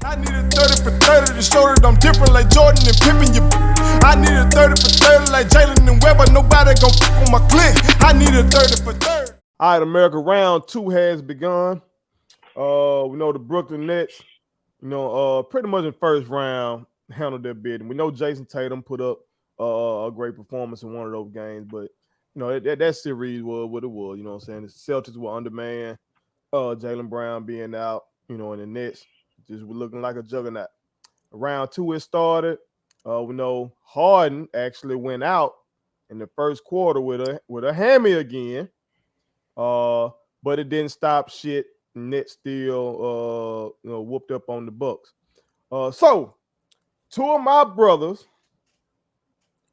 I need a 30 for 30 to show that I'm different like Jordan and Pippen. I need a 30 for 30 like Jalen and Webber. Nobody gon' fuck on my click. I need a 30 for 30. All right, America, round 2 has begun. We know the Brooklyn Nets, pretty much in first round handled their bid. And we know Jason Tatum put up a great performance in one of those games, but that series was what it was. You know what I'm saying? The Celtics were undermanned. Jaylen Brown being out, and the Nets just were looking like a juggernaut. Round 2 it started. We know Harden actually went out in the first quarter with a hammy again. But it didn't stop shit. Nets still whooped up on the Bucks. So 2 of my brothers,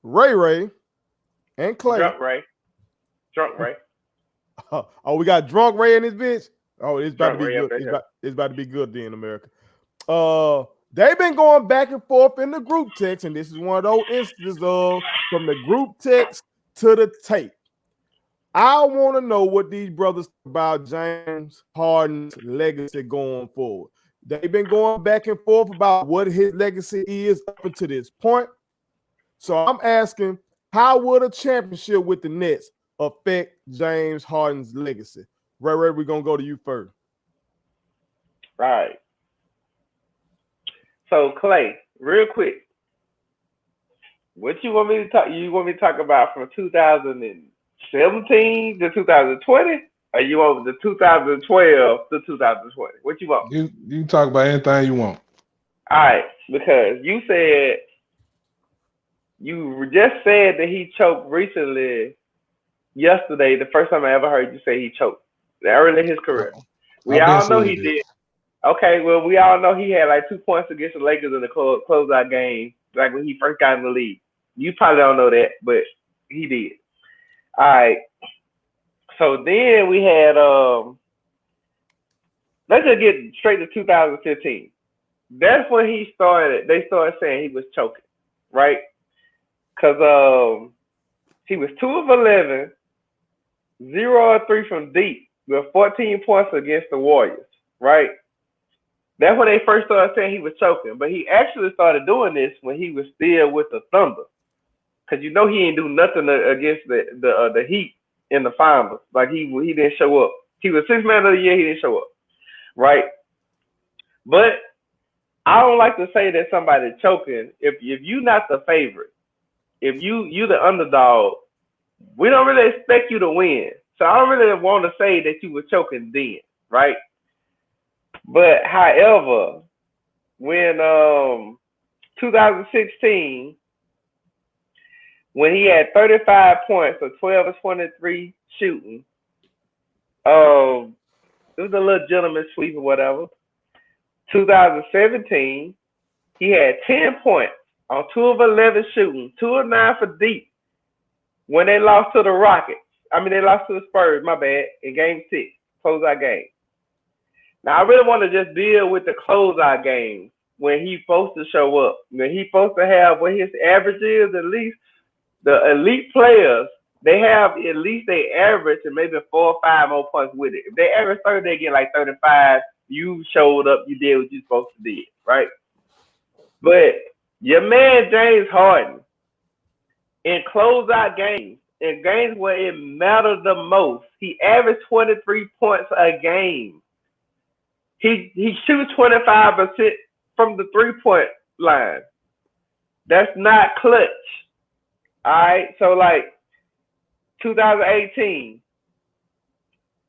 Ray and Clay. Drunk Ray. Oh, we got drunk Ray in this bitch. Oh, it's about to be good. It's about to be good then, America. They've been going back and forth in the group text, and this is one of those instances of from the group text to the tape. I want to know what these brothers about James Harden's legacy going forward. They've been going back and forth about what his legacy is up until this point. So I'm asking, how would a championship with the Nets affect James Harden's legacy? Ray, we're going to go to you first. Right. So, Clay, real quick, what you want me to talk? You want me to talk about from 2017 to 2020, or you want the 2012 to 2020? What you want? You can talk about anything you want. All right, because you just said that he choked recently. Yesterday, the first time I ever heard you say he choked early in his career. We all know he did. Okay, well, we all know he had like 2 points against the Lakers in the closeout game, like when he first got in the league. You probably don't know that, but he did. All right. So then we had, let's just get straight to 2015. That's when they started saying he was choking, right? Because he was 2 of 11, 0 of 3 from deep, with 14 points against the Warriors, right? That's when they first started saying he was choking. But he actually started doing this when he was still with the Thunder. Because he ain't do nothing against the Heat in the finals. Like he didn't show up. He was 6th man of the year, he didn't show up. Right? But I don't like to say that somebody's choking. If you're not the favorite, if you the underdog, we don't really expect you to win. So I don't really want to say that you were choking then, right? But however, when 2016, when he had 35 points, so 12 of 23 shooting, it was a little gentleman sweep or whatever. 2017, he had 10 points on 2 of 11 shooting, 2 of 9 for deep. When they lost to the Rockets, they lost to the Spurs, my bad, in Game 6, closeout game. Now, I really want to just deal with the closeout games when he's supposed to show up. When he's supposed to have what his average is, at least the elite players, they have at least they average and maybe 4 or 5 more points with it. If they average 30, they get like 35. You showed up, you did what you're supposed to do, right? But your man James Harden, in closeout games, in games where it mattered the most, he averaged 23 points a game. He shoots 25% from the 3-point line. That's not clutch. All right, so like 2018,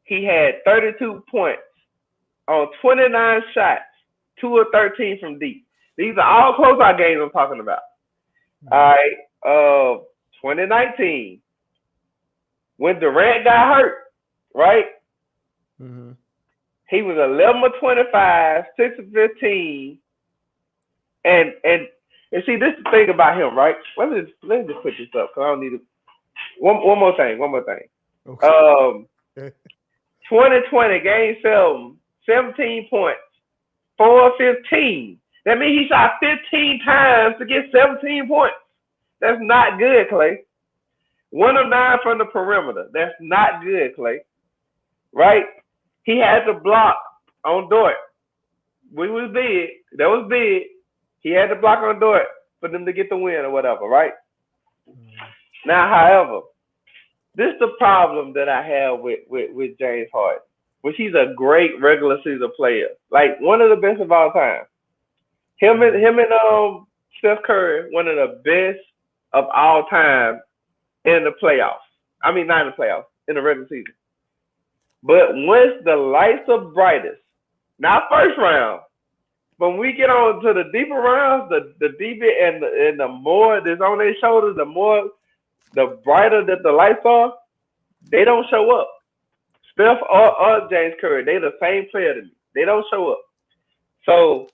he had 32 points on 29 shots, 2 of 13 from deep. These are all closeout games I'm talking about. All right, 2019, when Durant got hurt, right? Mm-hmm. He was 11 of 25, 6 of 15, and see, this is the thing about him, right? Let me just put this up because I don't need to. One more thing. Okay. 2020 game 7, 17 points, 4 of 15. That means he shot 15 times to get 17 points. That's not good, Clay. 1 of 9 from the perimeter. That's not good, Clay. Right? He had to block on Dort. we was big. That was big. He had to block on Dort for them to get the win or whatever, right? Now, however, this is the problem that I have with James Harden, which he's a great regular season player, like one of the best of all time. Him and Steph Curry, one of the best of all time in the playoffs. I mean, not in the playoffs, in the regular season. But once the lights are brightest, not first round, but when we get on to the deeper rounds, the deeper and the more that's on their shoulders, the brighter that the lights are, they don't show up. Steph or James Curry, they're the same player to me. They don't show up. So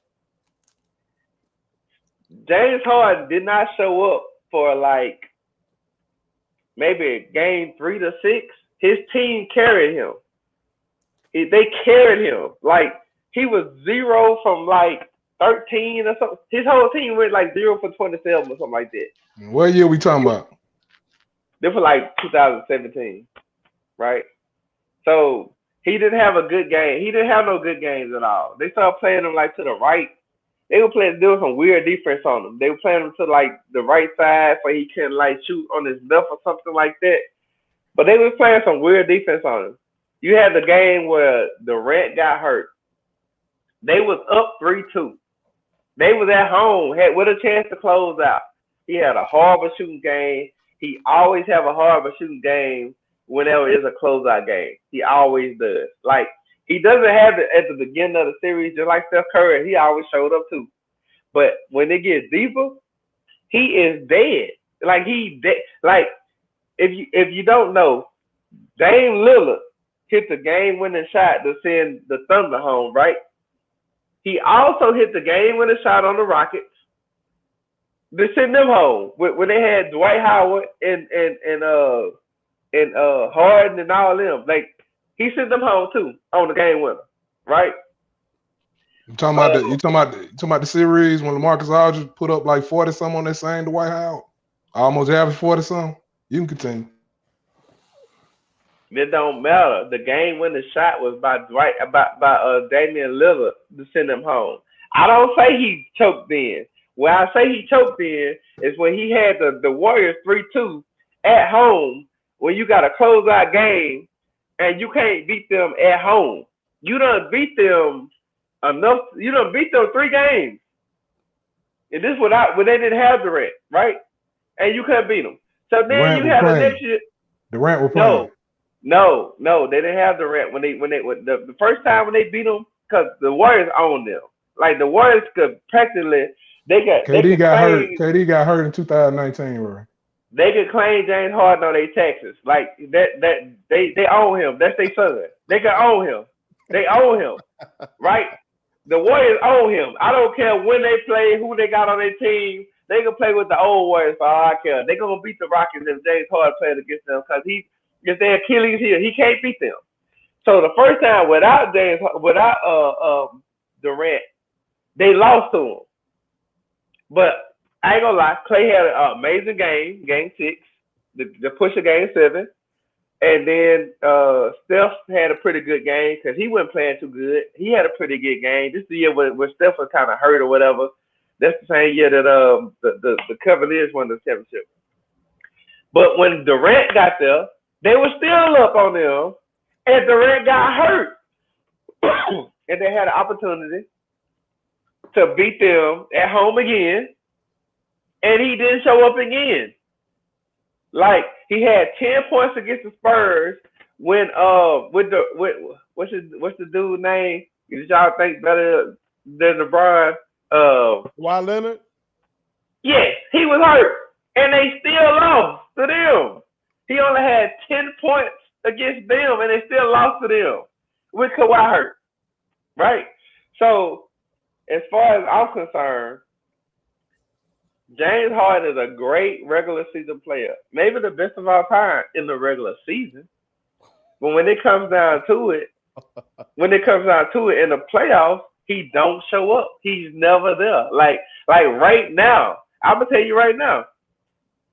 James Harden did not show up for like maybe game 3 to 6. His team carried him. They carried him. Like he was 0 from like 13 or something. His whole team went like 0 for 27 or something like that. What year we talking about? They were like 2017, right? So he didn't have a good game. He didn't have no good games at all. They started playing him like to the right. They were playing, doing some weird defense on him. They were playing him to like the right side so he couldn't like shoot on his left or something like that. But they were playing some weird defense on him. You had the game where Durant got hurt. They was up 3-2. They was at home, had with a chance to close out. He had a horrible shooting game. He always have a horrible shooting game whenever it's a closeout game. He always does. Like, he doesn't have it at the beginning of the series, just like Steph Curry. He always showed up too. But when it gets deeper, he is dead. Like, he dead. Like, if you don't know, Dame Lillard hit the game-winning shot to send the Thunder home, right? He also hit the game-winning shot on the Rockets to send them home when they had Dwight Howard and Harden and all them. Like, he sent them home too on the game winner, right? You talking about the series when LaMarcus Aldridge put up like 40 something on that same Dwight Howard, almost average 40 something. You can continue. It don't matter. The game winning shot was by Damian Lillard to send them home. I don't say he choked in. Where I say he choked in is when he had the Warriors 3-2 at home when you got a closeout game and you can't beat them at home. You done beat them enough. You done beat them 3 games. And this without when they didn't have Durant, right? And you couldn't beat them. So then Durant you have the next year. Durant were playing. No, they didn't have Durant when the first time when they beat them because the Warriors owned them. Like the Warriors could practically KD got hurt in 2019, bro. They could claim James Harden on their taxes. Like that they own him. That's their son. They can own him. They own him. Right? The Warriors own him. I don't care when they play, who they got on their team. They can play with the old Warriors for all I care. They're gonna beat the Rockets if James Harden plays against them because if their Achilles heel, he can't beat them. So the first time without Durant, they lost to him. But I ain't gonna lie, Clay had an amazing game 6, the push of game 7, and then Steph had a pretty good game because he wasn't playing too good. He had a pretty good game. This is the year where Steph was kind of hurt or whatever. That's the same year that the Cavaliers won the championship. But when Durant got there, they were still up on them, and Durant got hurt, and they had an opportunity to beat them at home again, and he didn't show up again. Like he had 10 points against the Spurs when what's the dude's name? Did y'all think better than LeBron? Kawhi Leonard? Yes, he was hurt, and they still lost to them. He only had 10 points against them, and they still lost to them with Kawhi hurt, right? So, as far as I'm concerned, James Harden is a great regular season player, maybe the best of all time in the regular season. But when it comes down to it, in the playoffs, he don't show up. He's never there. Like right now, I'm gonna tell you right now,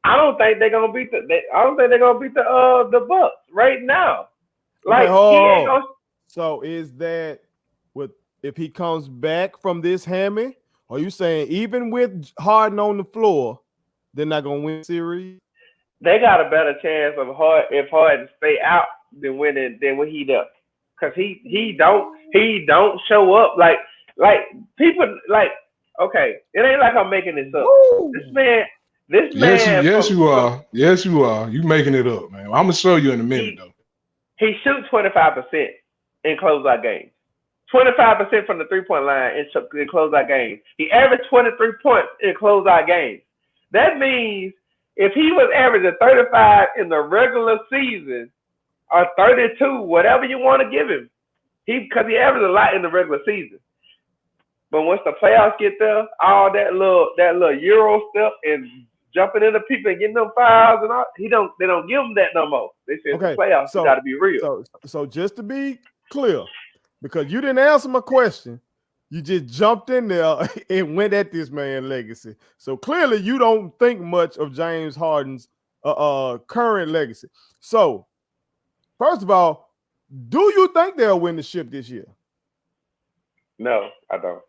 I don't think they're gonna beat the Bucks right now. Like okay, so is that with if he comes back from this hammy? Or are you saying even with Harden on the floor, they're not gonna win series? They got a better chance of if Harden stay out than when he does. Cause he don't show up like people like. Okay, it ain't like I'm making this up. Woo! This man. Yes, you are. Yes, you are. You making it up, man. I'm gonna show you in a minute though. He shoots 25% in closeout games. 25% from the 3-point line in closeout games. He averaged 23 points in closeout games. That means if he was averaging 35 in the regular season or 32, whatever you want to give him, because he averaged a lot in the regular season. But once the playoffs get there, all that little Euro stuff and jumping into people and getting them fouls and all, they don't give him that no more. They say the playoffs got to be real. So just to be clear, because you didn't answer my question, you just jumped in there and went at this man's legacy. So clearly you don't think much of James Harden's current legacy. So first of all, do you think they'll win the ship this year? No, I don't.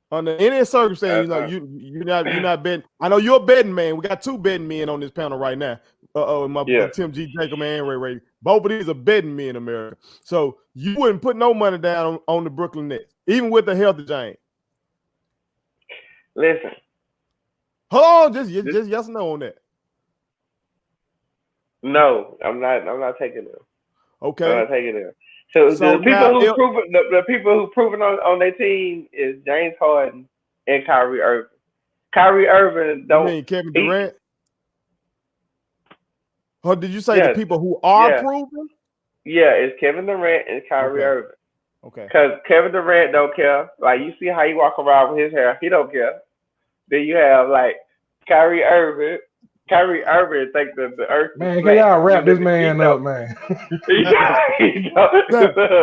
Under any circumstance, you're not betting. I know you're a betting man. We got two betting men on this panel right now. Tim G. Jacob and Ray Ray. Both of these are betting men in America. So you wouldn't put no money down on the Brooklyn Nets, even with the health of James. Listen. Hold on, just yes or no on that. No, I'm not taking them. Okay. I'm not taking them. So the people who proven on their team is James Harden and Kyrie Irving. Kyrie Irving don't. You mean Kevin Durant? Or did you say the people who are proven? Yeah, it's Kevin Durant and Kyrie Irving. Okay. Because Kevin Durant don't care. Like you see how he walk around with his hair, he don't care. Then you have like Kyrie Irving. Kyrie Irving think that the earth. Man, can y'all wrap this man up, man?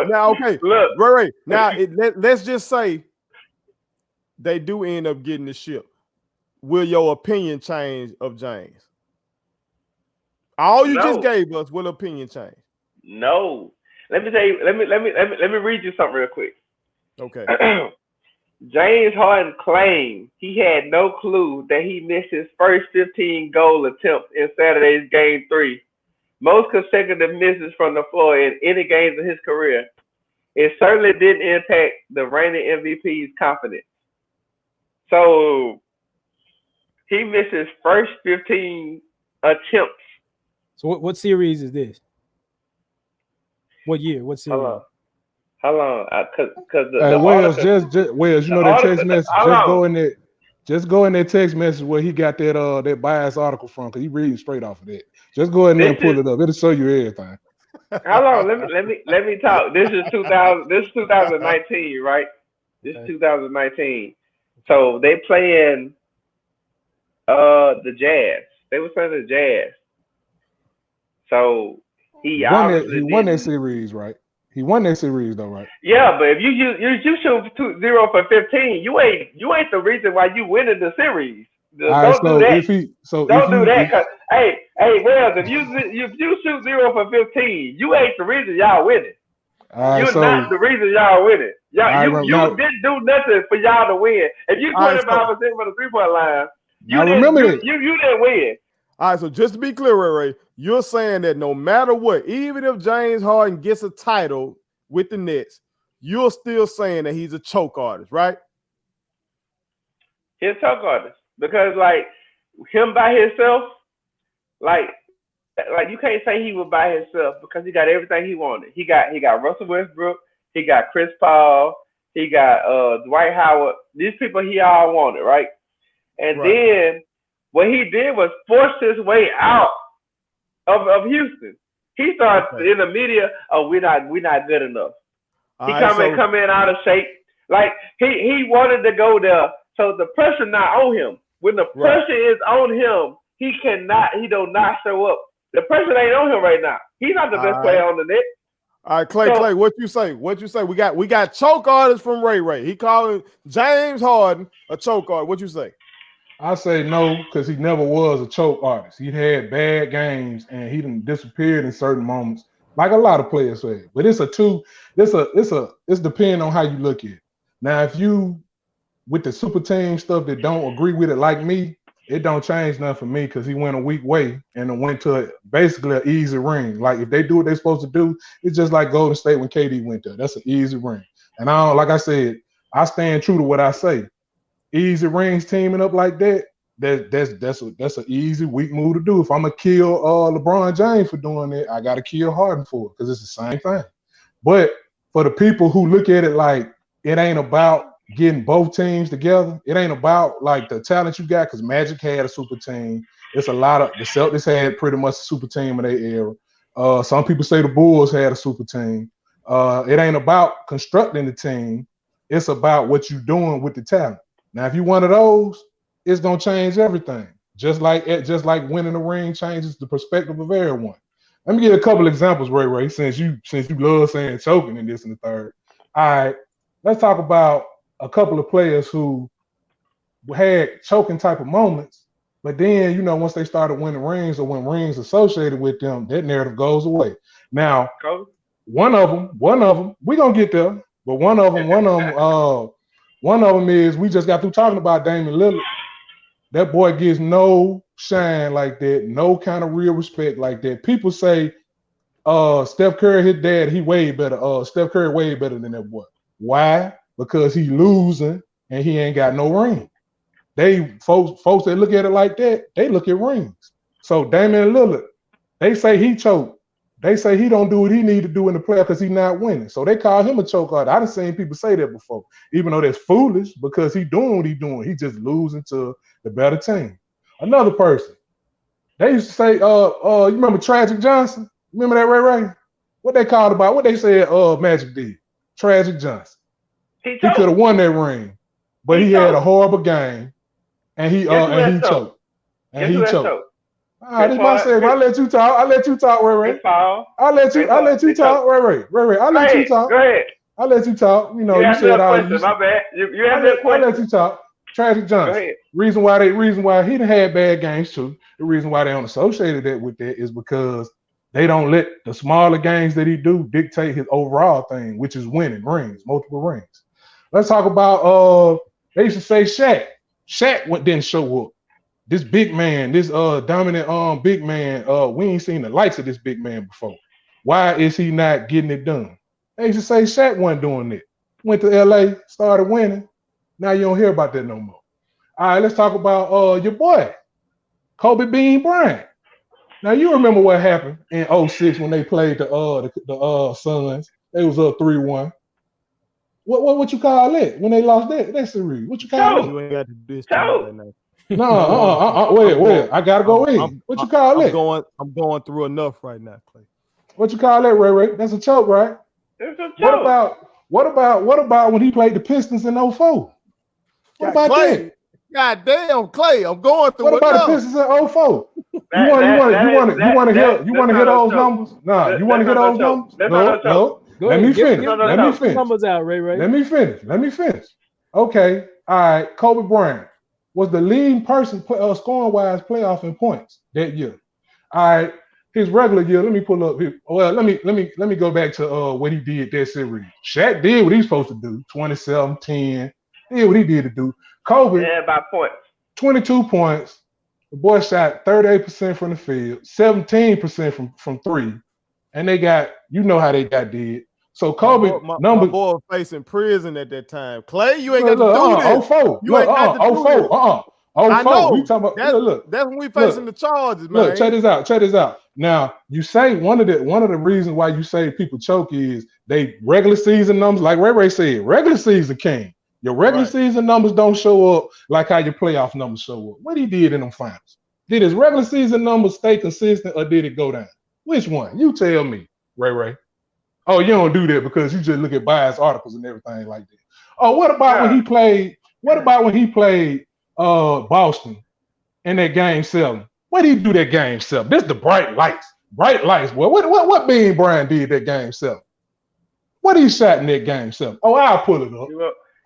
Now, okay, look, Ray. Now, let's just say they do end up getting the ship. Will your opinion change of James? All you just gave us, will opinion change? No. Let me tell you. Let me read you something real quick. Okay. James Harden claimed he had no clue that he missed his first 15 goal attempts in Saturday's Game 3, most consecutive misses from the floor in any games of his career. It certainly didn't impact the reigning MVP's confidence. So he missed his first 15 attempts. So what series is this? What year? What series? How long? Because Wells, Wells, you know that text message. Just go in that text message where he got that biased article from, because he reading straight off of that. Just go in there and pull it up. It'll show you everything. How long? Let me talk. This is 2000. This is 2019, right? This is 2019. So they playing the Jazz. They were playing the Jazz. So he won that series, right? He won that series though, right? Yeah, but if you shoot 0 for 15, you ain't the reason why you winning the series. Don't do that. Cause hey, Wells, if you shoot 0 for 15, you ain't the reason y'all winning. You're not the reason y'all winning. You didn't do nothing for y'all to win. If you 25% from the 3-point line, you didn't win. All right, so just to be clear, Ray, you're saying that no matter what, even if James Harden gets a title with the Nets, you're still saying that he's a choke artist, right? He's a choke artist because, like, him by himself, like you can't say he was by himself because he got everything he wanted. He got Russell Westbrook, he got Chris Paul, he got Dwight Howard. These people he all wanted, right? And then what he did was force his way out of Houston. He started in the media, we're not good enough. He come in out of shape. Like he wanted to go there, so the pressure not on him. When the pressure is on him, he do not show up. The pressure ain't on him right now. He's not the best player on the Knicks. All right, Clay, what you say? We got choke artists from Ray. He calling James Harden a choke artist. What you say? I say no, because he never was a choke artist. He had bad games and he done disappeared in certain moments, like a lot of players say. But it's depending on how you look at it. Now, if you with the super team stuff that don't agree with it like me, it don't change nothing for me because he went a weak way and went to basically an easy ring. Like if they do what they're supposed to do, it's just like Golden State when KD went there. That's an easy ring. And I don't, like I said, I stand true to what I say. Easy rings teaming up like that, that's an easy weak move to do. If I'm gonna kill LeBron James for doing it, I gotta kill Harden for it because it's the same thing. But for the people who look at it like it ain't about getting both teams together, it ain't about like the talent you got because Magic had a super team. It's a lot of the Celtics had pretty much a super team in their era. Some people say the Bulls had a super team. It ain't about constructing the team. It's about what you're doing with the talent. Now, if you're one of those, it's gonna change everything. Just like winning a ring changes the perspective of everyone. Let me give you a couple examples, Ray. Since you love saying choking and this and the third. All right, let's talk about a couple of players who had choking type of moments, but then once they started winning rings or when rings associated with them, that narrative goes away. Now, one of them, we're gonna get there, but one of them is we just got through talking about Damian Lillard. That boy gets no shine like that, no kind of real respect like that. People say Steph Curry, his dad, he way better. Steph Curry way better than that boy. Why? Because he losing and he ain't got no ring. Folks that look at it like that, they look at rings. So Damian Lillard, they say he choked. They say he don't do what he need to do in the playoff because he's not winning. So they call him a choke artist. I done seen people say that before, even though that's foolish because he doing what he doing. He just losing to the better team. Another person, they used to say, you remember Tragic Johnson? Remember that, Ray? What they called about? What they said Magic did? Tragic Johnson. He could have won that ring, but he had a horrible game, and he choked. And he choked. This my segment. I'll let you talk. Ray. I'll let you talk, Ray. I'll let you talk. Go ahead. I'll let you talk. You said all you. My bad. You have that question. I'll let you talk. Tragic Johnson. Go ahead. Reason why he done had bad games too. The reason why they don't associate that with that is because they don't let the smaller games that he do dictate his overall thing, which is winning rings, multiple rings. Let's talk about they used to say Shaq. Shaq didn't show up. This big man, this dominant big man, we ain't seen the likes of this big man before. Why is he not getting it done? They used to say Shaq wasn't doing it. Went to LA, started winning. Now you don't hear about that no more. All right, let's talk about your boy, Kobe Bean Bryant. Now you remember what happened in 06 when they played the Suns. They was up 3-1. What you call that when they lost that series? What you call it? You ain't got to do this right now. No, wait. I gotta go in. What you call that? I'm going through enough right now, Clay. What you call that, Ray? That's a choke, right? It's a choke. What about when he played the Pistons in 04? What about Clay? that? God damn, Clay, I'm going through What about the Pistons in 04? You want to hear those numbers? Nah, you want to hear those numbers? No. Let me finish. Let me finish. Numbers out, Ray. Let me finish. Okay. All right. Kobe Bryant was the leading person scoring-wise playoff in points that year. All right. His regular year, let me pull up here. Well, let me go back to what he did that series. Shaq did what he's supposed to do, 27-10. Did what he did to do. Kobe, by points. 22 points. The boy shot 38% from the field, 17% from three. And they got, how they got did. So Kobe, my boy was facing prison at that time. Clay, you ain't got to do this. 04. You ain't got to do this. 04. I know. We talking about, that's when we facing the charges, man. Look, check this out. Now, you say one of the reasons why you say people choke is they regular season numbers, like Ray said, regular season came. Your regular season numbers don't show up like how your playoff numbers show up. What he did in them finals. Did his regular season numbers stay consistent or did it go down? Which one? You tell me, Ray. Oh, you don't do that because you just look at biased articles and everything like that. Oh, what about when he played? What about when he played Boston in that game 7? What did he do that game 7? This the bright lights, boy. What Bean Bryant did that game 7? What he shot in that game 7? Oh, I'll pull it up.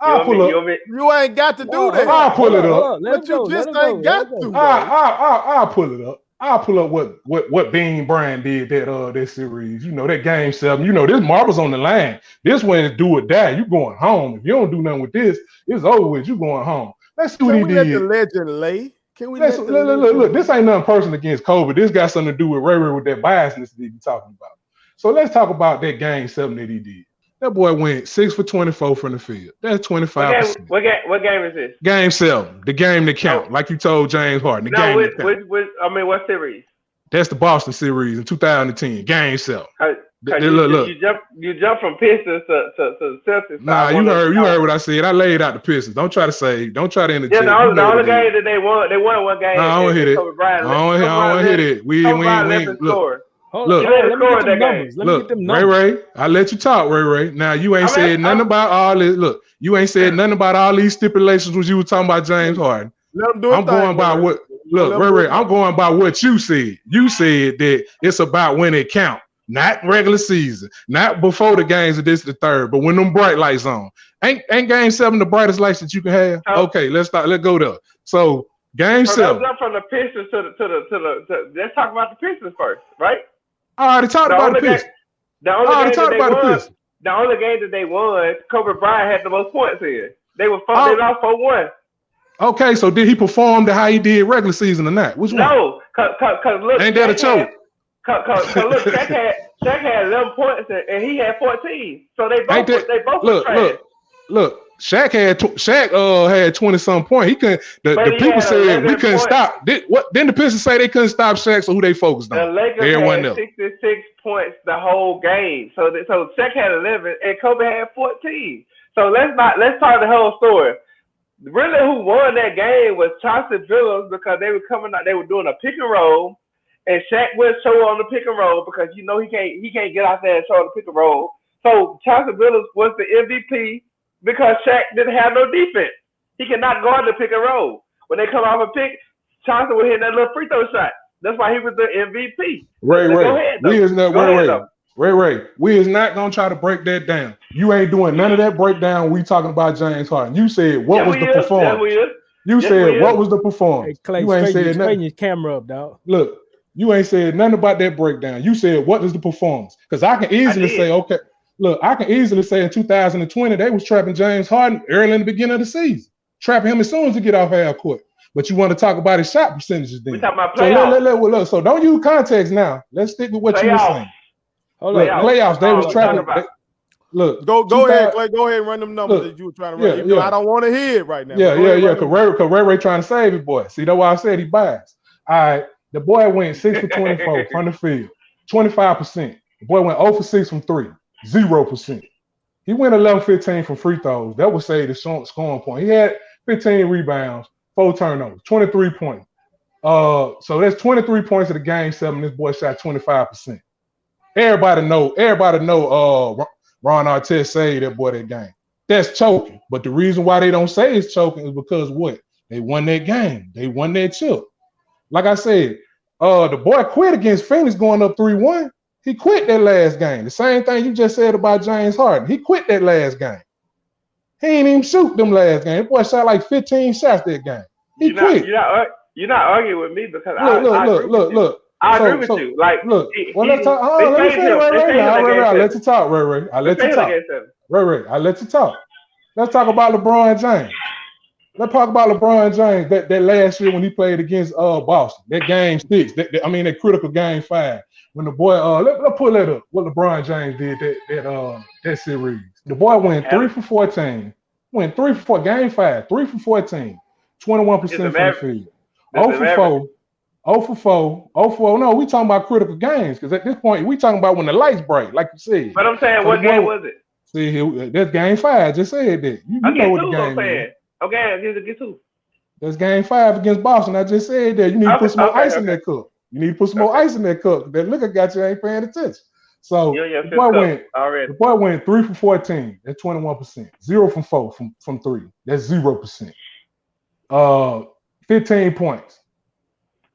I'll pull it up. You ain't got to do that. I'll pull it up. But you just ain't got to. I'll pull it up. I'll pull up what Bean Bryant did that series. You know, that game 7. You know, this marbles on the line. This one is do or die. You going home. If you don't do nothing with this, it's over with. You going home. Let's see what he did. Let the legend lay? Can we look, this ain't nothing personal against Kobe. This got something to do with Ray with that biasness that he be talking about. So let's talk about that game 7 that he did. That boy went 6 for 24 from the field. That's 25%. What game is this? Game 7, the game that count, like you told James Harden. What series? That's the Boston series in 2010. Game 7. Look. You jump from Pistons to Celtics. Nah, you heard what I said. I laid out the Pistons. Don't try to interject. Yeah, the only game that they won one game. I don't hit it. I don't hit it. We look. Look, Ray, I let you talk, Ray. Now you ain't said nothing about all this. Look, you ain't said nothing about all these stipulations when you were talking about James Harden. I'm going by what. Look, Ray, I'm going by what you said. You said that it's about when it count, not regular season, not before the games of this the third, but when them bright lights on. Ain't game 7 the brightest lights that you can have? Okay, let's go there. So game 7. Let's jump from the Pistons to the. Let's talk about the Pistons first, right? I already talked about the Pistons. The only game that they won, Kobe Bryant had the most points in. They lost 4-1. Okay, so did he perform how he did regular season or not? Which one? No, cause look, ain't that a choke? Cause look, Shaq had 11 points and he had 14. So they both look. Shaq had 20-some points. He couldn't. The people said we couldn't stop. Then the Pistons say they couldn't stop Shaq. So who they focused on? The Lakers had 66 points the whole game. So Shaq had 11 and Kobe had 14. So let's talk the whole story. Really, who won that game was Chauncey Billups because they were coming out. They were doing a pick and roll, and Shaq would show on the pick and roll because he can't get out there and show on the pick and roll. So Chauncey Billups was the MVP. Because Shaq didn't have no defense. He cannot guard the pick and roll. When they come off a pick, Johnson would hit that little free throw shot. That's why he was the MVP. Ray, we is not going to try to break that down. You ain't doing none of that breakdown. We talking about James Harden. You said what was the performance? You said what was the performance? Hey, Clay, you ain't said nothing. Your camera up, dog. Look, you ain't said nothing about that breakdown. You said what is the performance? Because I can easily say, okay. Look, I can easily say in 2020 they was trapping James Harden early in the beginning of the season, trapping him as soon as he get off half court. But you want to talk about his shot percentages then? We talking about playoffs. So don't use context now. Let's stick with what you were saying. Playoffs. They was trapping. Go ahead, Clay. Go ahead and run them numbers that you were trying to run. Yeah. I don't want to hear it right now. Because Ray trying to save it, boy. See, that's why I said he biased. All right, the boy went 6 for 24 from the field, 25%. The boy went 0 for 6 from 3. 0%. He went 11-15 from free throws. That would say the scoring point. He had 15 rebounds, 4 turnovers, 23 points. So that's 23 points of the game 7. This boy shot 25%. Everybody know Ron Artest saved that boy that game. That's choking. But the reason why they don't say it's choking is because what? They won that game. They won that chip. Like I said, the boy quit against Phoenix going up 3-1. He quit that last game. The same thing you just said about James Harden. He quit that last game. He ain't even shoot them last game. That boy shot like 15 shots that game. He quit. You're not arguing with me because look. I agree with you. Like, look. Let's talk. I let you talk, Ray. I let you talk. Ray. I let you talk. Let's talk about LeBron James. Let's talk about LeBron James. That last year when he played against Boston. That game 6. That critical game 5. When the boy, let's pull that up. What LeBron James did that series. The boy went 3 for 14. Went 3 for 4. Game 5. 3 for 14. 21% from the field. 0 for 4. 0 for 4. 0 for 0. No, we talking about critical games because at this point we talking about when the lights break, like you said. But I'm saying, what game was it? See, that's game 5. I just said that. You know what the game is. Okay, get 2. That's game 5 against Boston. I just said that. You need to put some more ice in that cup. You need to put some more ice in that cup. That liquor got you ain't paying attention. So the boy went 3 for 14. That's 21%. 0 from 4 from 3. That's 0%. 15 points.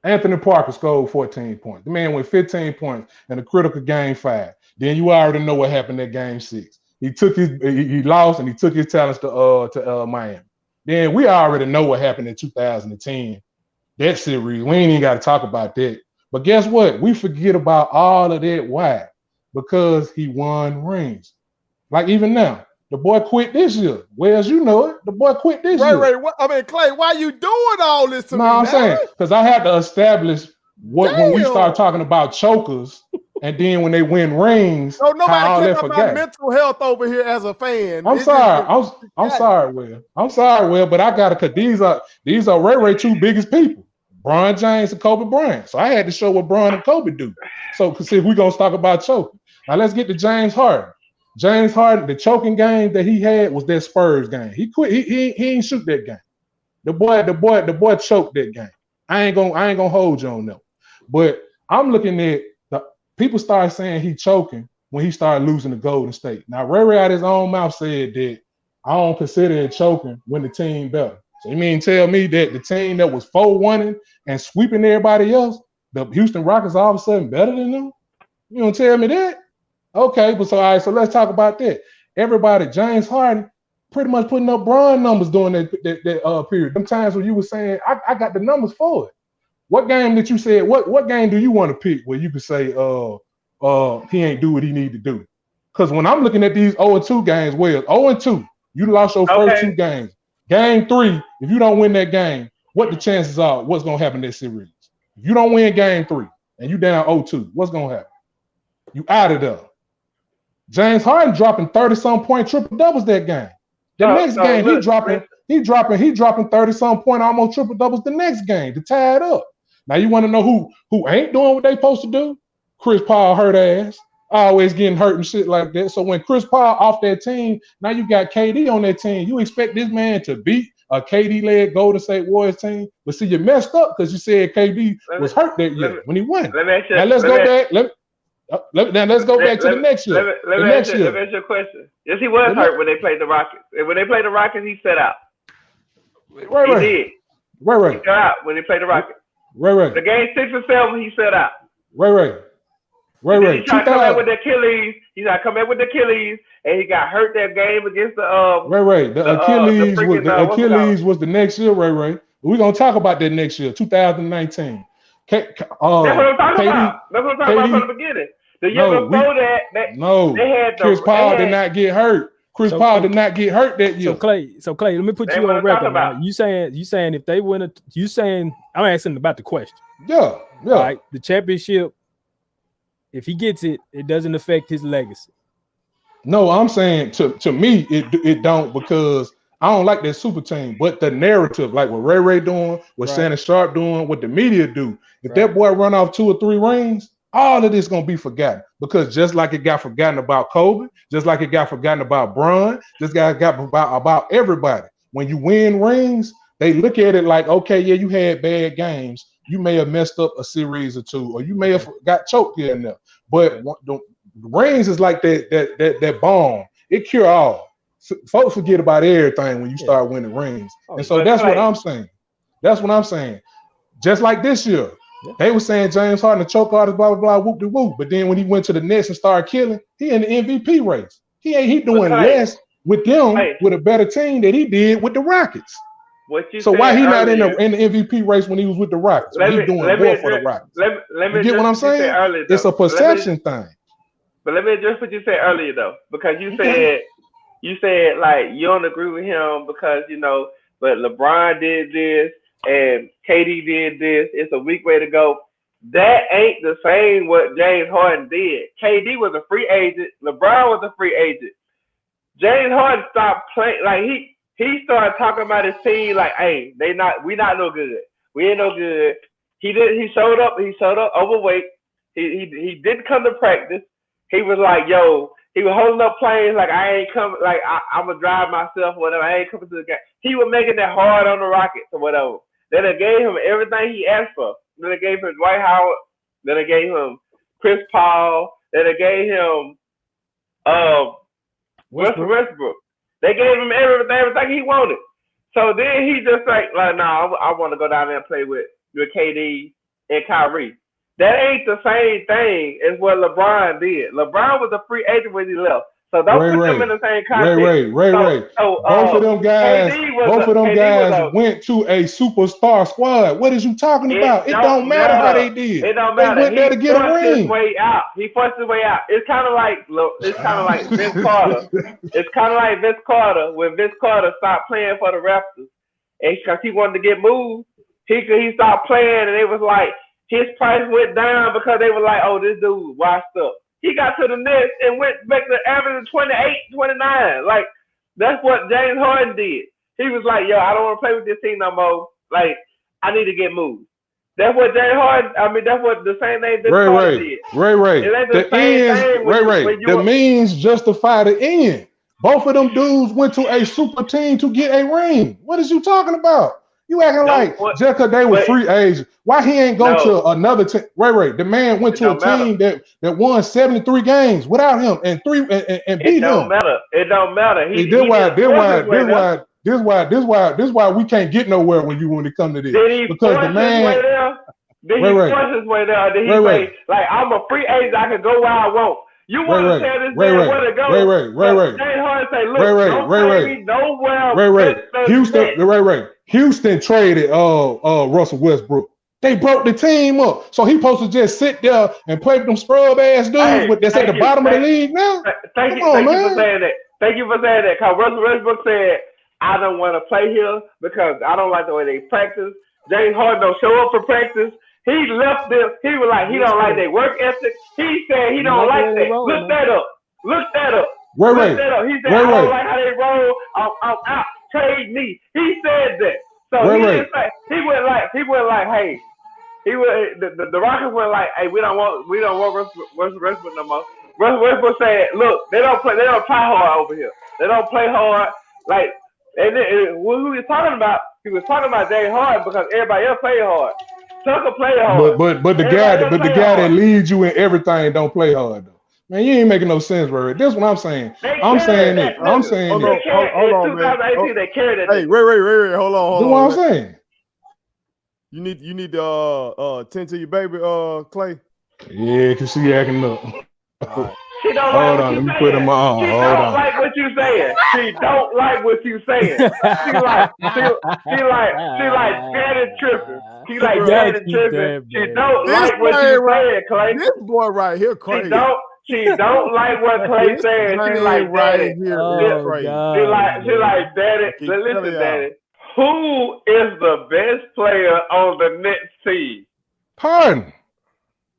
Anthony Parker scored 14 points. The man went 15 points in a critical game 5. Then you already know what happened in game 6. He lost and he took his talents to Miami. Then we already know what happened in 2010. That series, we ain't even got to talk about that. But guess what? We forget about all of that. Why? Because he won rings. Like even now, the boy quit this year. Well, as you know it, the boy quit this year. Ray, Clay, why you doing all this to me? I'm saying because I had to establish when we start talking about chokers, and then when they win rings, no, nobody how all cares that about forgot. mental health over here as a fan. I'm sorry, Will. I'm sorry, Will, but I gotta, because these are Ray 2 biggest people, Bron James and Kobe Bryant. So I had to show what Bron and Kobe do. So see if we're gonna talk about choking. Now let's get to James Harden. James Harden, the choking game that he had was that Spurs game. He quit. He ain't shoot that game. The boy choked that game. I ain't gonna hold you on that. But I'm looking at the people start saying he choking when he started losing to Golden State. Now Ray out his own mouth said that I don't consider it choking when the team better. So you mean tell me that the team that was 4-1 and sweeping everybody else, the Houston Rockets all of a sudden better than them? You don't tell me that? Okay, but so all right, so let's talk about that. Everybody, James Harden, pretty much putting up Bron numbers during that period. Them times when you were saying, I got the numbers for it. What game that you said, what game do you want to pick where you could say he ain't do what he need to do? Because when I'm looking at these 0-2 games, well, 0-2, you lost your first 2 games. Game 3, if you don't win that game, what the chances are, what's going to happen in that series? If you don't win game 3 and you down 0-2, what's going to happen? You out of there. James Harden dropping 30-some point triple doubles that game. The next game, he dropping 30-some point almost triple doubles the next game to tie it up. Now you want to know who ain't doing what they supposed to do? Chris Paul hurt ass, always getting hurt and shit like that. So when Chris Paul off that team, now you got KD on that team. You expect this man to beat a KD-led Golden State Warriors team, but see you messed up because you said KD was hurt that year when he won. Now let's go back. Let's go back to the next year. Let me ask you a question. Yes, he was hurt when they played the Rockets. And when they played the Rockets, he sat out. He did. Right. He sat out when they played the Rockets. Right. The game 6 and 7, he sat out. Right. He tried to come back with the Achilles. And he got hurt that game against the The Achilles was the next year, Ray. We're gonna talk about that next year, 2019. That's what I'm talking about. That's what I'm talking about from the beginning. The year before they had Chris Paul did not get hurt. Paul did not get hurt that year. So Clay, let me put you on record. Now. You saying if they win I'm asking about the question. Yeah. All right, the championship, if he gets it, it doesn't affect his legacy. No, I'm saying to me, it don't, because I don't like that super team, but the narrative, like what Ray doing, what Shannon Sharp doing, what the media do, if that boy run off 2 or 3 rings, all of this gonna be forgotten. Because just like it got forgotten about Kobe, just like it got forgotten about Bron, just got about everybody. When you win rings, they look at it like, okay, yeah, you had bad games, you may have messed up a series or 2, or you may have got choked here and there. But the rings is like that bomb. It cure all. Folks forget about everything when you start winning rings. And so that's what I'm saying. That's what I'm saying. Just like this year, they were saying James Harden, the choke artist, blah, blah, blah, whoop-de-whoop. But then when he went to the Nets and started killing, he in the MVP race. He doing less with them with a better team than he did with the Rockets. So why he not in the MVP race when he was with the Rockets? He's doing more for the Rockets. You get what I'm saying? It's a perception thing. But let me address what you said earlier, though, because you said like you don't agree with him because but LeBron did this and KD did this. It's a weak way to go. That ain't the same what James Harden did. KD was a free agent. LeBron was a free agent. James Harden stopped playing. Like he started talking about his team like, hey, we not no good. We ain't no good. He showed up overweight. He didn't come to practice. He was like, yo, he was holding up planes like I ain't coming, like I'm gonna drive myself, whatever. I ain't coming to the game. He was making that hard on the Rockets or whatever. Then they gave him everything he asked for. Then they gave him Dwight Howard. Then they gave him Chris Paul. Then they gave him Westbrook. They gave him everything he wanted. So then he just like nah, I want to go down there and play with KD and Kyrie. That ain't the same thing as what LeBron did. LeBron was a free agent when he left. So don't put them in the same context. Ray. Both of them guys went to a superstar squad. What is you talking about? It don't matter how they did. It don't matter. They went there to get a ring. He forced his way out. It's kind of like Vince Carter. It's kind of like Vince Carter when Vince Carter stopped playing for the Raptors, and because he wanted to get moved, he stopped playing, and it was like his price went down because they were like, oh, this dude washed up. He got to the Nets and went back to average 28, 29. Like, that's what James Harden did. He was like, yo, I don't want to play with this team no more. Like, I need to get moved. That's what James Harden, that's what the same thing Vince Carter did. The means justify the end. Both of them dudes went to a super team to get a ring. What is you talking about? You acting like just because they were free agents. Why he ain't go to another team? The man went to a team that won 73 games without him and beat him. It don't matter. This why we can't get nowhere when it comes to this. Because the man did he force his way there? Did he say, like, I'm a free agent, I can go where I want? You want to tell this man where to go? James Harden say, look, don't play me nowhere. Houston traded Russell Westbrook. They broke the team up. So he supposed to just sit there and play with them scrub ass dudes that's at the bottom of the league now. Thank you for saying that. Thank you for saying that. Because Russell Westbrook said, I don't want to play here because I don't like the way they practice. James Harden don't show up for practice. He left them. He was like, he don't like their work ethic. He said he don't like that. Look that up. He said, I don't like how they roll. I'm out. Trade me. He said that. So he went like, hey, the Rockets went like, hey, we don't want Russell Westbrook no more. Russell Westbrook said, look, they don't try hard over here. They don't play hard. Like, and then, who he was talking about? He was talking about James Harden because everybody else played hard. Tucker played hard. But the guy that leads you in everything don't play hard though. Man, you ain't making no sense, bro. That's what I'm saying. I'm saying it. Hold on, man. They carried it. Hey, Ray, hold on. That's what I'm saying. You need to tend to your baby, Clay. Yeah, cause she acting up. Right. She don't hold like on, what let me put him on. She don't like what you saying. She don't like what you saying. She like Janet tripping. She like Janet tripping. She don't like what you saying, Clay. This boy right here, crazy. She don't like what Clay saying. She like Daddy. She like Daddy. Listen, Daddy. Who is the best player on the Nets team? Harden.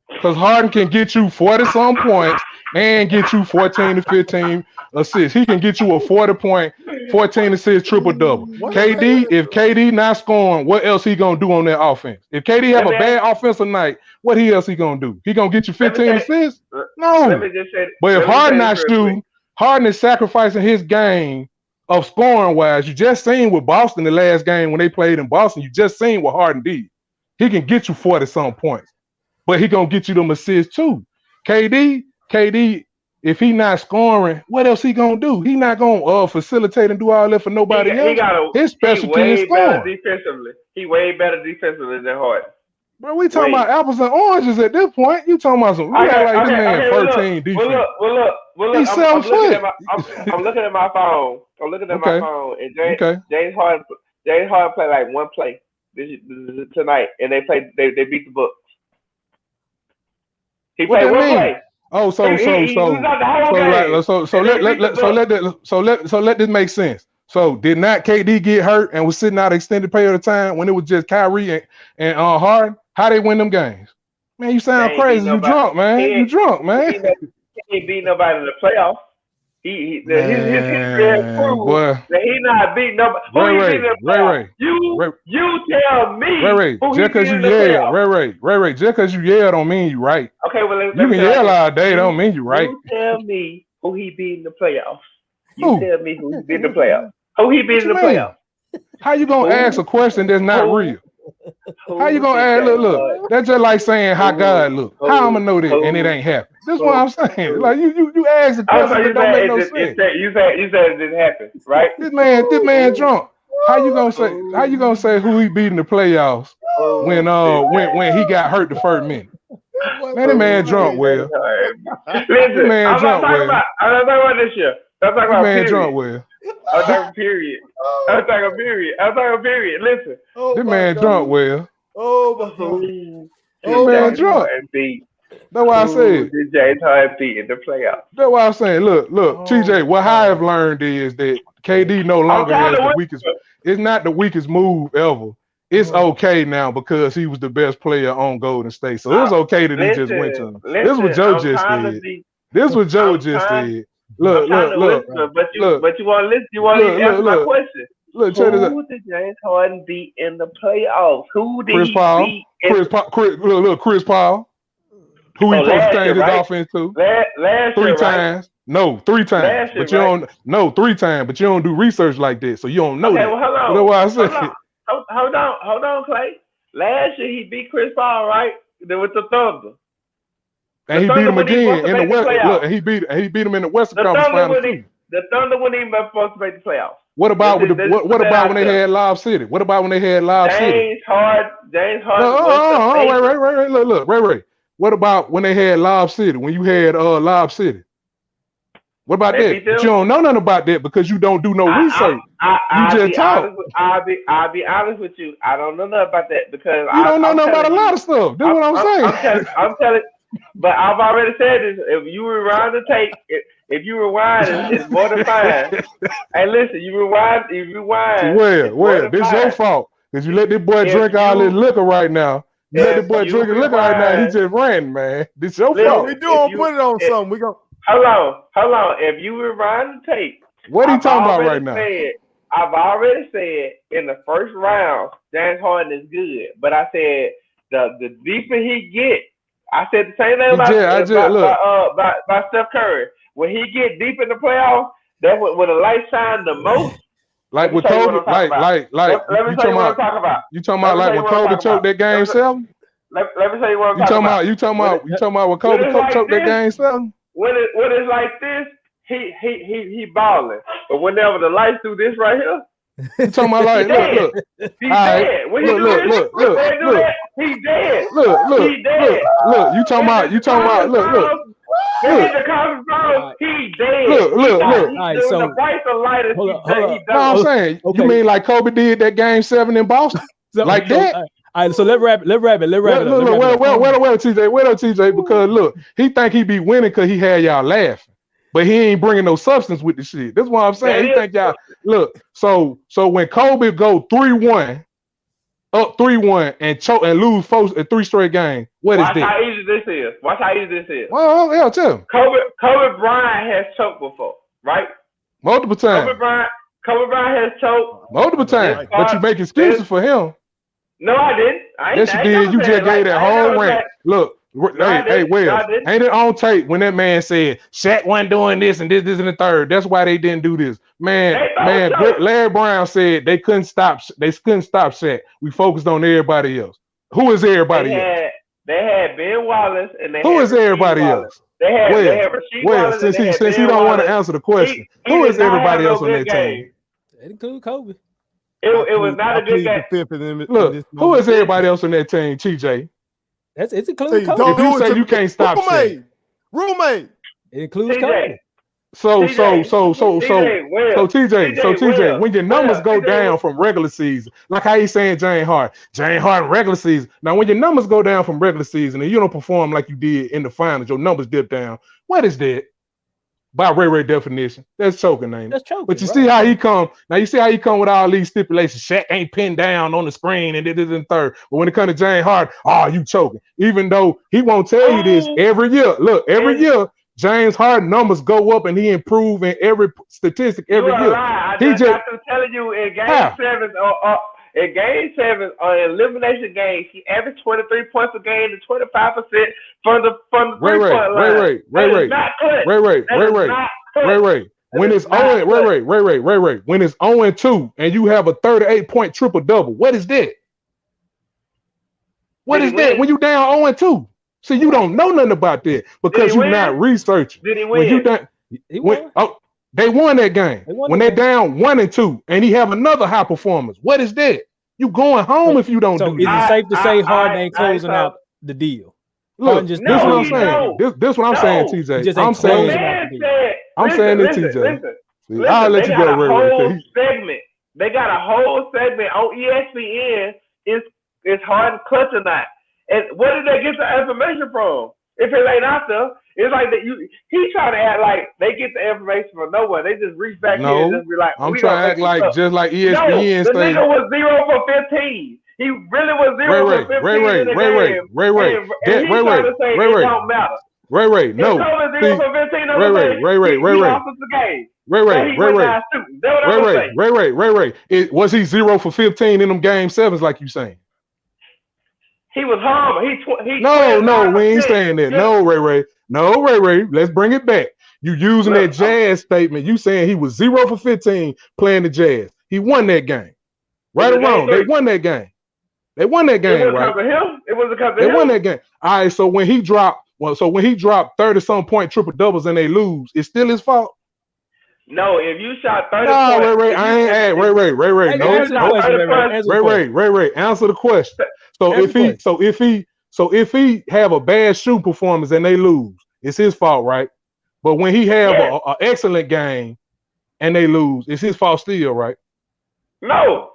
Because Harden can get you 40-some points and get you 14 to 15 assists. He can get you a 40-point, 14 assist triple-double. If KD not scoring, what else he going to do on that offense? If KD have a bad offensive night, what else he going to do? He going to get you 15 assists? No. But if Harden not shooting, Harden is sacrificing his game of scoring-wise. You just seen with Boston the last game when they played in Boston. You just seen what Harden did. He can get you 40-some points. But he gonna get you them assists too. KD, if he not scoring, what else he gonna do? He not gonna facilitate and do all that for nobody else. His specialty is scoring. He way better defensively than Harden. Bro, we talking about apples and oranges at this point. You talking about some? We act like this man 13 defense. Well, look. He's 7 foot. I'm looking at my phone. My phone, and James Harden played like one play tonight, and they beat the Bucks. He played one play. Oh, so let this make sense. So did not KD get hurt and was sitting out an extended period of time when it was just Kyrie and Harden? How they win them games? Man, you sound crazy. You drunk, man. You drunk, man. He ain't beat nobody in the playoffs. His history has proved that he not beat nobody. Ray, you tell me. Ray, just because you yell, Ray, just because you yell don't mean you right. Okay, well you can yell all day, don't mean you right. You tell me who he beat in the playoffs. You tell me who he beat in the playoffs. Who he beat in the playoffs? How you gonna ask a question that's not real? How you gonna ask? Look, that's just like saying how God look. How I'm gonna know that and it ain't happening? That's what I'm saying. Like you ask a question that don't make no sense. You said it didn't happen, right? This man drunk. How you gonna say who he beat in the playoffs when he got hurt the first minute? Man, that man drunk, Will. Listen, I'm not talking about this year. I'm talking about man period. drunk, Will. I'm talking period. I'm talking period. Listen. This man drunk, Will. Oh my God. This man drunk. That's why I said. Did James Harden beat in the playoffs? That's why I'm saying. Look, TJ. What I've learned is that KD no longer has the weakest. It's not the weakest move ever. It's okay now because he was the best player on Golden State. So it was okay that he just went to him. This is what Joe just did. This is what Joe just did. Look. But you want to listen? You want to answer my question? Look, check this out. Who did James Harden beat in the playoffs? Who did Chris Paul? Chris Paul. Who he supposed to change his offense to? Last year, 3 times. No, 3 times. But you don't. No, 3 times. But you don't do research like this, so you don't know that. Well, hold on. That's why I said. Hold on, Clay. Last year he beat Chris Paul, right? With the Thunder. And he beat him again in the West. Look, and he beat him in the Western Conference Finals too. The Thunder weren't even supposed to make the playoffs. What about what about when they had Lob City? What about when they had Lob City? James Harden. Ray. Look, Ray. What about when they had Lob City? When you had Lob City? What about that? But you don't know nothing about that because you don't do no research. You just talk. I'll be honest with you. I don't know nothing about that because you don't know nothing about a lot of stuff. That's what I'm saying. I'm telling. But I've already said this. If you rewind the tape, if you rewind, it's more than fine. Hey, listen, you rewind. Well, this is your fault because you let this boy drink all this liquor right now. You let this boy drink liquor right now. He just ran, man. This is your fault. We doing put it on something. We go. Hold on. If you rewind the tape, what are you talking about right now? I've already said in the first round, James Harden is good. But I said the deeper he get, I said the same thing about Steph Curry. When he get deep in the playoffs, that's when the light shine the most. Like with Kobe, like let me tell you what I'm talking about. You talking about like when Kobe choked that game 7? Let me tell you what I'm talking about. You talking about when Kobe choked that game 7? When it's like this, he balling. But whenever the lights do this right here, you talking about like look. He's dead. When he do that, he's dead. He's dead. Look. You talking about look. He's dead. Look. All right, so the bright the light is no, I'm saying you mean like Kobe did that game 7 in Boston? Like that? All right, so let's wrap it. Well, TJ, because look, he think he be winning because he had y'all laughing, but he ain't bringing no substance with the shit. That's what I'm saying. He think y'all look. So when Kobe go 3-1, up 3-1, and choke and lose 3 straight games, what is this? Watch how easy this is. Well, yeah, tell him. Kobe Bryant has choked before, right? Multiple times. Kobe Bryant has choked multiple times, but you make excuses for him. No, I didn't. Yes, you did. You just gave that whole rant. Look, hey, ain't it on tape when that man said Shaq wasn't doing this and this and the third? That's why they didn't do this. Man, Larry Brown said they couldn't stop Shaq. We focused on everybody else. Who is everybody else? They had Ben Wallace and who is everybody else? They had Rasheed Wallace. Since he don't want to answer the question, who is everybody else on that team? It includes Kobe. It was not a good game. Look, who is everybody else on that team, TJ? It's including Kobe. If you say you can't stop roommate. It includes Kobe. So TJ, when your numbers go down from regular season, like how he's saying James Harden regular season. Now, when your numbers go down from regular season and you don't perform like you did in the finals, your numbers dip down. What is that? By Ray definition, that's choking, ain't it? That's choking. But you see how he come. Now you see how he come with all these stipulations. Shaq ain't pinned down on the screen and it is in third. But when it comes to James Harden, you choking. Even though he won't tell you this every year. Look, every year James Harden numbers go up and he improve in every statistic every year. I'm telling you in Game 7 on elimination games, he averaged 23 points a game to 25% from the 3-point line. Ray. When it's 0-2 and you have a 38-point triple double, what is that? What is that? When you down 0-2? See, you don't know nothing about that because you're not researching. Did he win? They won that game. When they're down 1-2 and he have another high performance. What is that? You going home if you don't do that. Is it safe to say Harden ain't closing out the deal? Look, this what I'm saying. This what I'm saying, TJ. I'm saying this, TJ. Listen, I'll let you go, Ray. They got a whole segment on ESPN. It's Harden clutch or not. And where did they get the information from? If it ain't out there, it's like that. He trying to act like they get the information from nowhere. They just reach back here and just be like, I'm trying to act like just like ESPN. No, the nigga was 0 for 15. He really was 0 for 15 in the game. Ray. And he's trying to say it don't matter. Ray, no. If 0 for 15, he lost us the game. Ray. Was he 0 for 15 in them game sevens like you saying? He was harmed. No, we ain't saying that. No, Ray. Let's bring it back. You using that Jazz statement. You saying he was 0 for 15 playing the Jazz. He won that game. Right or wrong? They won that game. Right? It wasn't because of him. It wasn't because of him. They won that game. All right, so when he dropped 30-some point triple doubles and they lose, it's still his fault? No, if you shot 30 points. Ray, I ain't at Ray. Ray, answer the question. So if he have a bad shoot performance and they lose, it's his fault, right? But when he have an excellent game and they lose, it's his fault still, right? No,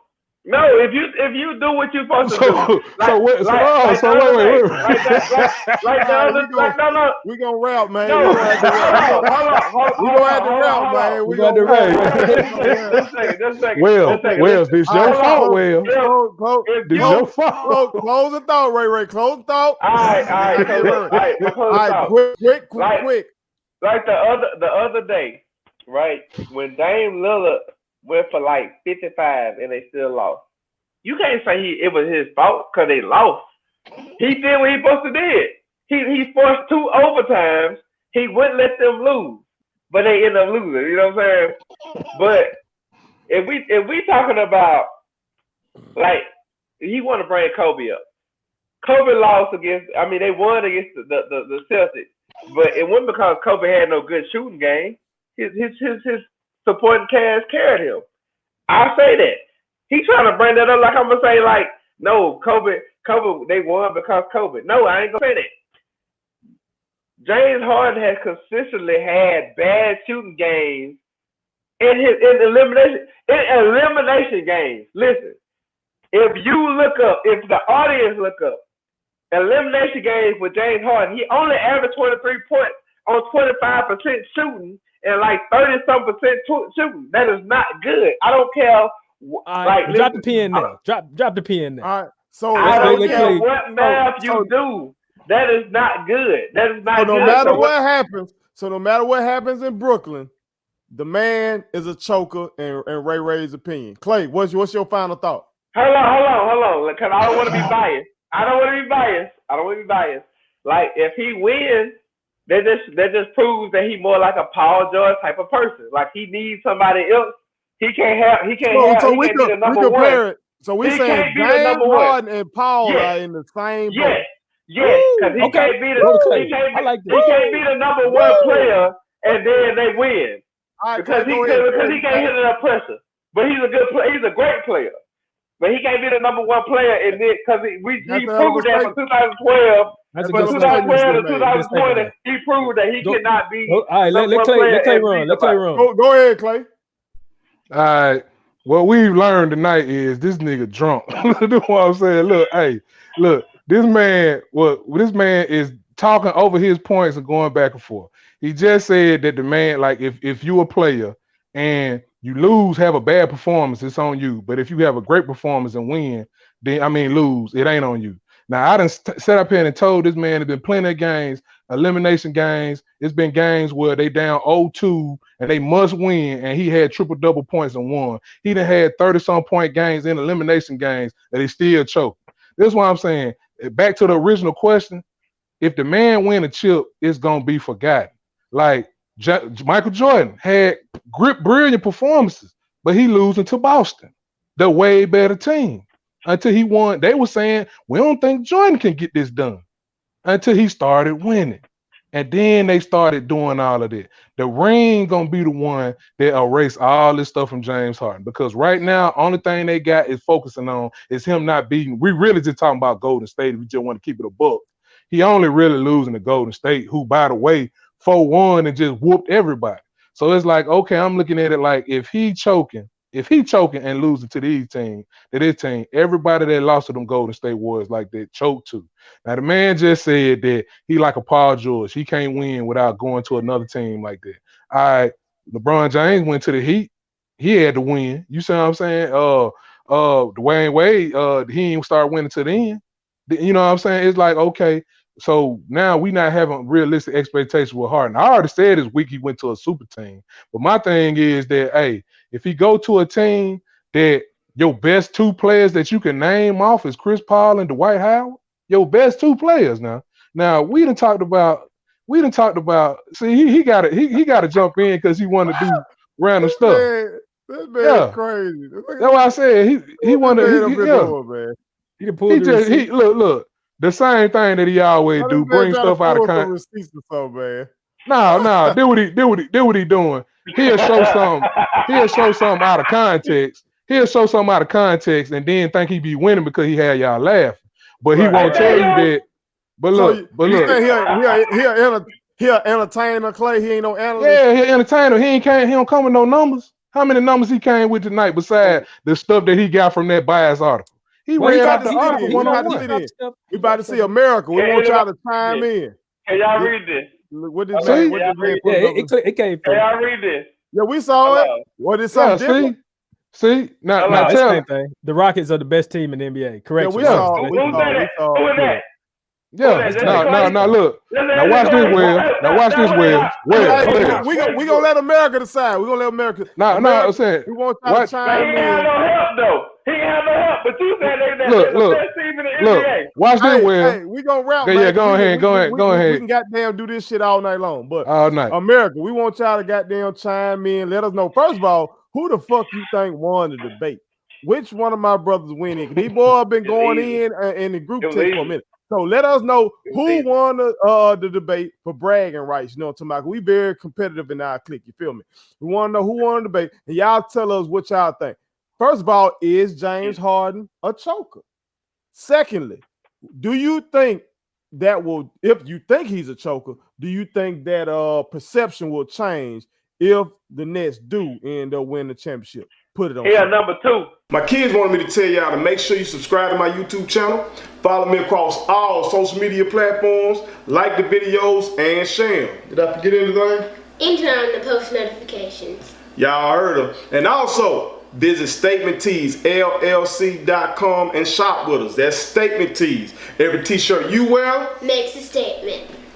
if you do what you're supposed to do, we gonna rap, man. No, we gonna have to rap, man. We gonna rap. Just a second. Well, this your fault. This your fault. Close the thought, Ray. Close the thought. All right. Quick. Like the other day, right? When Dame Lillard went for like 55 and they still lost. You can't say it was his fault because they lost. He did what he supposed to do. He forced 2 overtimes. He wouldn't let them lose, but they ended up losing. You know what I'm saying? But if we talking about like he want to bring Kobe up. Kobe lost against. I mean, they won against the Celtics, but it wasn't because Kobe had no good shooting game. His supporting cast carried him. I say that. He trying to bring that up like I'm gonna say like, no, Kobe, they won because Kobe. No, I ain't gonna say that. James Harden has consistently had bad shooting games in elimination games. Listen, if the audience look up elimination games with James Harden, he only averaged 23 points on 25% shooting and like 30-some% shooting. That is not good. I don't care. Drop the pen now. Drop the pen now. All right. So I don't care what math you do. That is not good. That is not good. No matter what happens in Brooklyn, the man is a choker in Ray's opinion. Clay, what's your final thought? Hold on. Because I don't want to be biased. I don't want to be biased. Like if he wins, that just proves that he's more like a Paul George type of person. Like he needs somebody else. He can't be the number one. So we saying James Harden and Paul are in the same boat. Yes, because he can't be the number one player and then they win. Because he can't hit enough pressure. But he's a great player. But he can't be the number one player in this because he proved that from 2012. From 2012 to 2020, he proved that he cannot be. All right, let Clay run. Go ahead, Clay. All right. What we've learned tonight is this nigga drunk. That's what I'm saying. Look, this man is talking over his points and going back and forth. He just said that the man, like, if you a player and you lose, have a bad performance, it's on you. But if you have a great performance and win, lose, it ain't on you. Now, I done sat up here and told this man there's been plenty of games, elimination games. It's been games where they down 0-2 and they must win, and he had triple-double points and won. He done had 30-some point games in elimination games that he still choked. This is what I'm saying. Back to the original question, if the man win a chip, it's going to be forgotten. Like, Michael Jordan had brilliant performances, but he losing to Boston, the way better team. Until he won, they were saying, we don't think Jordan can get this done. Until he started winning. And then they started doing all of that. The ring gonna be the one that erase all this stuff from James Harden. Because right now, only thing they got is focusing on is him not beating. We really just talking about Golden State. We just want to keep it a buck. he only really losing to Golden State, who, by the way, 4-1 and just whooped everybody. So it's like, okay, I'm looking at it like if he choking and losing to this team, everybody that lost to them Golden State Warriors like that choked to. Now the man just said that he like a Paul George. He can't win without going to another team like that. All right, LeBron James went to the Heat. He had to win. You see what I'm saying? Dwayne Wade, he ain't start winning to the end. You know what I'm saying? It's like, okay, so now we not having realistic expectations with Harden. I already said this week he went to a super team. But my thing is that, hey, if he go to a team that your best 2 players that you can name off is Chris Paul and Dwight Howard, your best 2 players now. Now we done talked about. See, he got to jump in because he want to do random stuff. This man crazy. That's why I said he wanted to. Look. The same thing that he always do, bring stuff out of context. No, do what he doing. He'll show something out of context. And then think he be winning because he had y'all laughing. But he won't tell you that. But look. He'll entertainer, Clay. He ain't no analyst. Yeah, he'll entertainer. He don't come with no numbers. How many numbers he came with tonight besides the stuff that he got from that bias article? He read out the article one-on-one. We about to see America. We want y'all to chime in. Can y'all read this? What did it came from? Can y'all read this? Yeah, we saw it. What is something different? See? Now it's the same thing. The Rockets are the best team in the NBA. Correct. Yeah, we saw that. Yeah, now look. Now watch this, Will. We gonna let America decide. We gonna let America. I'm saying. We want y'all to chime in. He ain't have no help though. He ain't have no help. But you said they're the best team in the NBA. Watch this, Will. Hey, we gonna rap. Yeah, go ahead. We can goddamn do this shit all night long. But all night, America, we want y'all to goddamn chime in. Let us know. First of all, who the fuck you think won the debate? Which one of my brothers winning? These boys been going in the group text for a minute. So let us know who won the debate for bragging rights. You know what I'm talking about? We very competitive in our clique. You feel me? We want to know who won the debate, and y'all tell us what y'all think. First of all, is James Harden a choker? Secondly, do you think that will, if you think he's a choker, do you think that perception will change if the Nets do end up winning the championship? Put it on. Yeah, number 2. My kids wanted me to tell y'all to make sure you subscribe to my YouTube channel, follow me across all social media platforms, like the videos, and share them. Did I forget anything? And turn on the post notifications. Y'all heard them. And also, visit Statement Tees, LLC.com, and shop with us. That's Statement Tees. Every t-shirt you wear makes a statement.